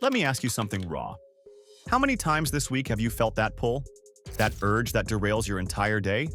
Let me ask you something raw. How many times this week have you felt that pull? That urge that derails your entire day?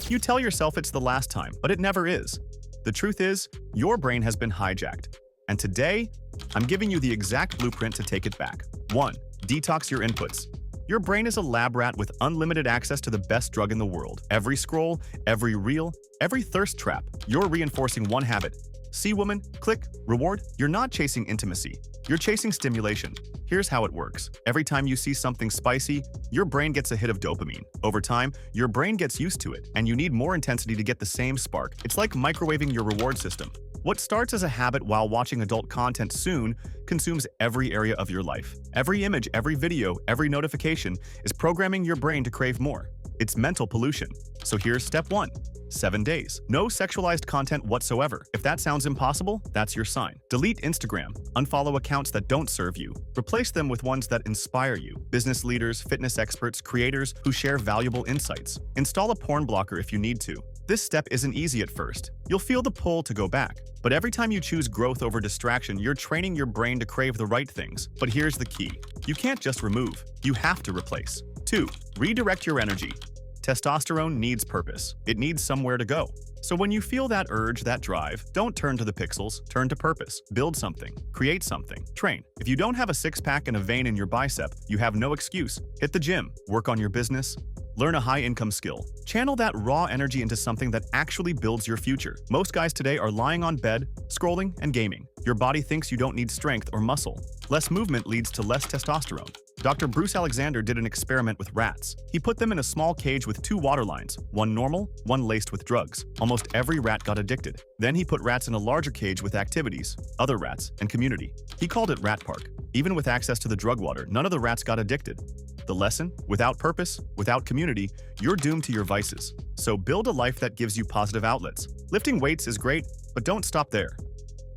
You tell yourself it's the last time, but it never is. The truth is, your brain has been hijacked. And today, I'm giving you the exact blueprint to take it back. 1. Detox your inputs. Your brain is a lab rat with unlimited access to the best drug in the world. Every scroll, every reel, every thirst trap, you're reinforcing one habit. See woman, click, reward. You're not chasing intimacy. You're chasing stimulation. Here's how it works. Every time you see something spicy, your brain gets a hit of dopamine. Over time, your brain gets used to it, and you need more intensity to get the same spark. It's like microwaving your reward system. What starts as a habit while watching adult content soon consumes every area of your life. Every image, every video, every notification is programming your brain to crave more. It's mental pollution. So here's step 1. 7 days. No sexualized content whatsoever. If that sounds impossible, that's your sign. Delete Instagram. Unfollow accounts that don't serve you. Replace them with ones that inspire you. Business leaders, fitness experts, creators who share valuable insights. Install a porn blocker if you need to. This step isn't easy at first. You'll feel the pull to go back. But every time you choose growth over distraction, you're training your brain to crave the right things. But here's the key. You can't just remove. You have to replace. 2. Redirect your energy. Testosterone needs purpose. It needs somewhere to go. So when you feel that urge, that drive, don't turn to the pixels, turn to purpose. Build something. Create something. Train. If you don't have a six-pack and a vein in your bicep, you have no excuse. Hit the gym. Work on your business. Learn a high-income skill. Channel that raw energy into something that actually builds your future. Most guys today are lying on bed, scrolling, and gaming. Your body thinks you don't need strength or muscle. Less movement leads to less testosterone. Dr. Bruce Alexander did an experiment with rats. He put them in a small cage with 2 water lines, one normal, one laced with drugs. Almost every rat got addicted. Then he put rats in a larger cage with activities, other rats, and community. He called it Rat Park. Even with access to the drug water, none of the rats got addicted. The lesson? Without purpose, without community, you're doomed to your vices. So build a life that gives you positive outlets. Lifting weights is great, but don't stop there.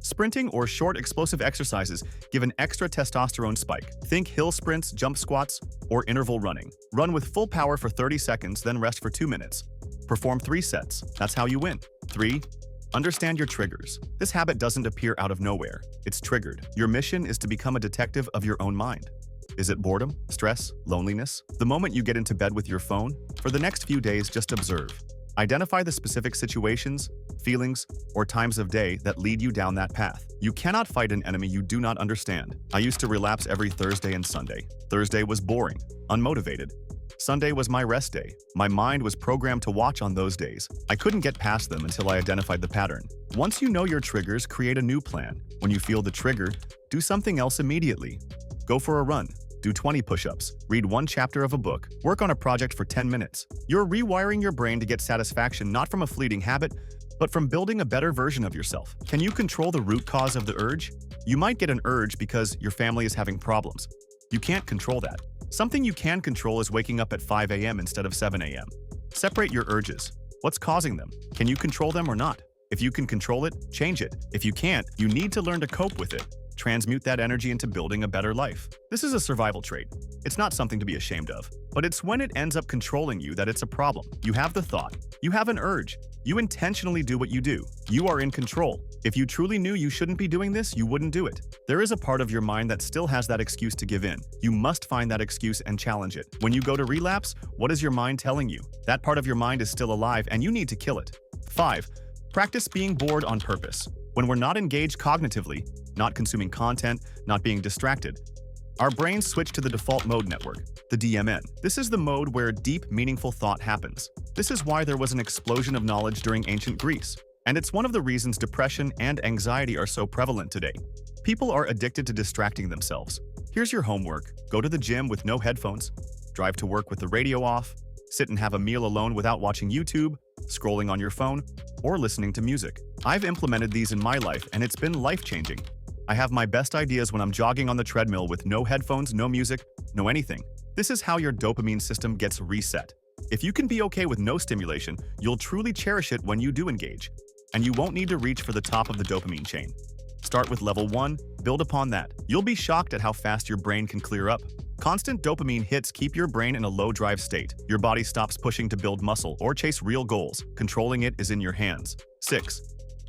Sprinting or short explosive exercises give an extra testosterone spike. Think hill sprints, jump squats, or interval running. Run with full power for 30 seconds, then rest for 2 minutes. Perform 3 sets. That's how you win. 3. Understand your triggers. This habit doesn't appear out of nowhere. It's triggered. Your mission is to become a detective of your own mind. Is it boredom, stress, loneliness? The moment you get into bed with your phone? For the next few days, just observe. Identify the specific situations, feelings, or times of day that lead you down that path. You cannot fight an enemy you do not understand. I used to relapse every Thursday and Sunday. Thursday was boring, unmotivated. Sunday was my rest day. My mind was programmed to watch on those days. I couldn't get past them until I identified the pattern. Once you know your triggers, create a new plan. When you feel the trigger, do something else immediately. Go for a run. Do 20 push-ups. Read 1 chapter of a book. Work on a project for 10 minutes. You're rewiring your brain to get satisfaction not from a fleeting habit, but from building a better version of yourself. Can you control the root cause of the urge? You might get an urge because your family is having problems. You can't control that. Something you can control is waking up at 5 a.m. instead of 7 a.m. Separate your urges. What's causing them? Can you control them or not? If you can control it, change it. If you can't, you need to learn to cope with it. Transmute that energy into building a better life. This is a survival trait. It's not something to be ashamed of. But it's when it ends up controlling you that it's a problem. You have the thought. You have an urge. You intentionally do what you do. You are in control. If you truly knew you shouldn't be doing this, you wouldn't do it. There is a part of your mind that still has that excuse to give in. You must find that excuse and challenge it. When you go to relapse, what is your mind telling you? That part of your mind is still alive and you need to kill it. 5. Practice being bored on purpose. When we're not engaged cognitively, not consuming content, not being distracted, our brains switch to the default mode network, the DMN. This is the mode where deep, meaningful thought happens. This is why there was an explosion of knowledge during ancient Greece. And it's one of the reasons depression and anxiety are so prevalent today. People are addicted to distracting themselves. Here's your homework. Go to the gym with no headphones. Drive to work with the radio off. Sit and have a meal alone without watching YouTube, scrolling on your phone, or listening to music. I've implemented these in my life and it's been life-changing. I have my best ideas when I'm jogging on the treadmill with no headphones, no music, no anything. This is how your dopamine system gets reset. If you can be okay with no stimulation, you'll truly cherish it when you do engage. And you won't need to reach for the top of the dopamine chain. Start with level 1, build upon that. You'll be shocked at how fast your brain can clear up. Constant dopamine hits keep your brain in a low-drive state. Your body stops pushing to build muscle or chase real goals. Controlling it is in your hands. 6.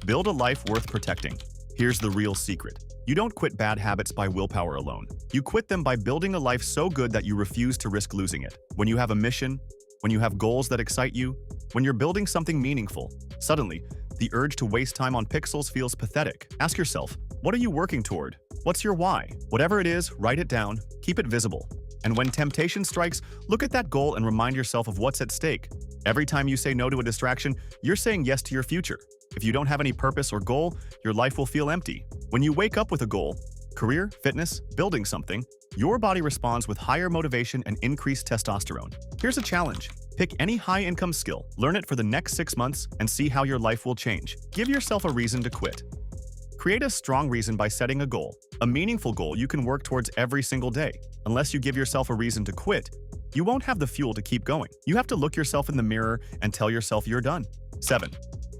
Build a life worth protecting. Here's the real secret. You don't quit bad habits by willpower alone. You quit them by building a life so good that you refuse to risk losing it. When you have a mission, when you have goals that excite you, when you're building something meaningful, suddenly, the urge to waste time on pixels feels pathetic. Ask yourself, what are you working toward? What's your why? Whatever it is, write it down, keep it visible. And when temptation strikes, look at that goal and remind yourself of what's at stake. Every time you say no to a distraction, you're saying yes to your future. If you don't have any purpose or goal, your life will feel empty. When you wake up with a goal, career, fitness, building something, your body responds with higher motivation and increased testosterone. Here's a challenge. Pick any high-income skill, learn it for the next 6 months, and see how your life will change. Give yourself a reason to quit. Create a strong reason by setting a goal, a meaningful goal you can work towards every single day. Unless you give yourself a reason to quit, you won't have the fuel to keep going. You have to look yourself in the mirror and tell yourself you're done. 7.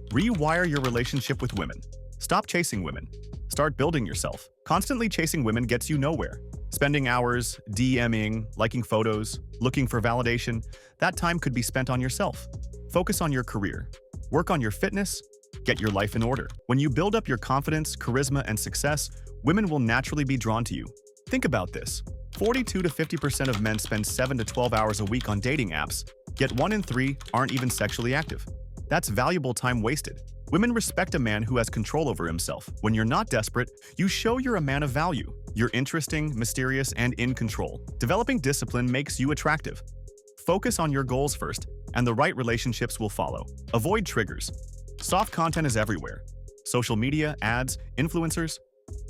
Rewire your relationship with women. Stop chasing women. Start building yourself. Constantly chasing women gets you nowhere. Spending hours DMing, liking photos, looking for validation, that time could be spent on yourself. Focus on your career. Work on your fitness. Get your life in order. When you build up your confidence, charisma, and success, women will naturally be drawn to you. Think about this. 42 to 50% of men spend 7 to 12 hours a week on dating apps, yet 1 in 3 aren't even sexually active. That's valuable time wasted. Women respect a man who has control over himself. When you're not desperate, you show you're a man of value. You're interesting, mysterious, and in control. Developing discipline makes you attractive. Focus on your goals first, and the right relationships will follow. Avoid triggers. Soft content is everywhere. Social media, ads, influencers.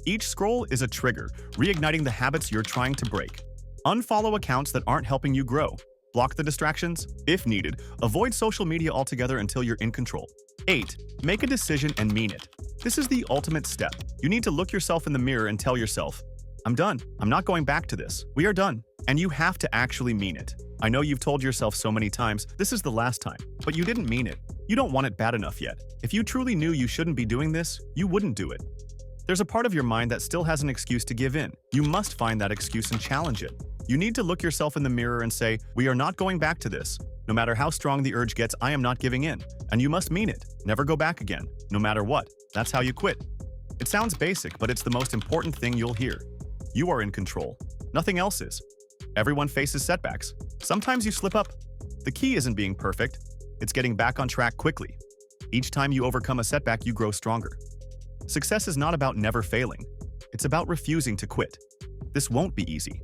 Each scroll is a trigger, reigniting the habits you're trying to break. Unfollow accounts that aren't helping you grow. Block the distractions. If needed, avoid social media altogether until you're in control. 8. Make a decision and mean it. This is the ultimate step. You need to look yourself in the mirror and tell yourself, I'm done. I'm not going back to this. We are done. And you have to actually mean it. I know you've told yourself so many times, this is the last time, but you didn't mean it. You don't want it bad enough yet. If you truly knew you shouldn't be doing this, you wouldn't do it. There's a part of your mind that still has an excuse to give in. You must find that excuse and challenge it. You need to look yourself in the mirror and say, we are not going back to this. No matter how strong the urge gets, I am not giving in. And you must mean it. Never go back again, no matter what. That's how you quit. It sounds basic, but it's the most important thing you'll hear. You are in control. Nothing else is. Everyone faces setbacks. Sometimes you slip up. The key isn't being perfect. It's getting back on track quickly. Each time you overcome a setback, you grow stronger. Success is not about never failing. It's about refusing to quit. This won't be easy.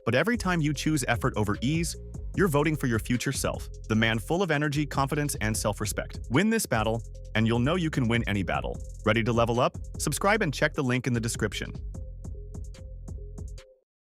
But every time you choose effort over ease, you're voting for your future self, the man full of energy, confidence, and self-respect. Win this battle, and you'll know you can win any battle. Ready to level up? Subscribe and check the link in the description.